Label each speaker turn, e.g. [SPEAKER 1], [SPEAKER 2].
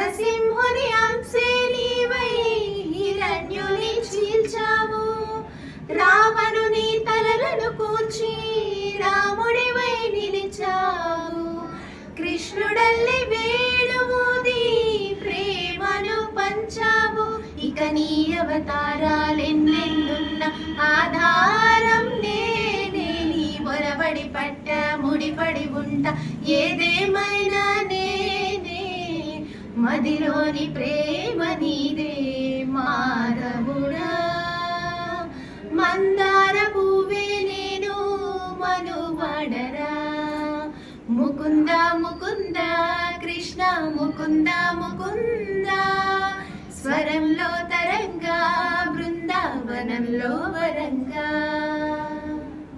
[SPEAKER 1] నరసింహుని అంశే నీవై హిరణ్యుని చీల్చావు. రావణుని తలలను కూర్చి రాముడివై నిలిచావు. కృష్ణుడల్లి వేణువుది ప్రేమను పంచావు. ఇక నీ అవతారాలెన్నెన్నున్న ఆధారం నేనే. నీ మొరబడి పట్ట ముడిపడి ఉంట ఏదేమైనా నేనే. మదిలోని ప్రేమ నీదే మాధవుడా. మందార పువ్వే నేను మనుమడరా. ముకుంద ముకుంద కృష్ణ ముకుంద ముకుంద. స్వరంలో తరంగా బృందావనంలో వరంగా.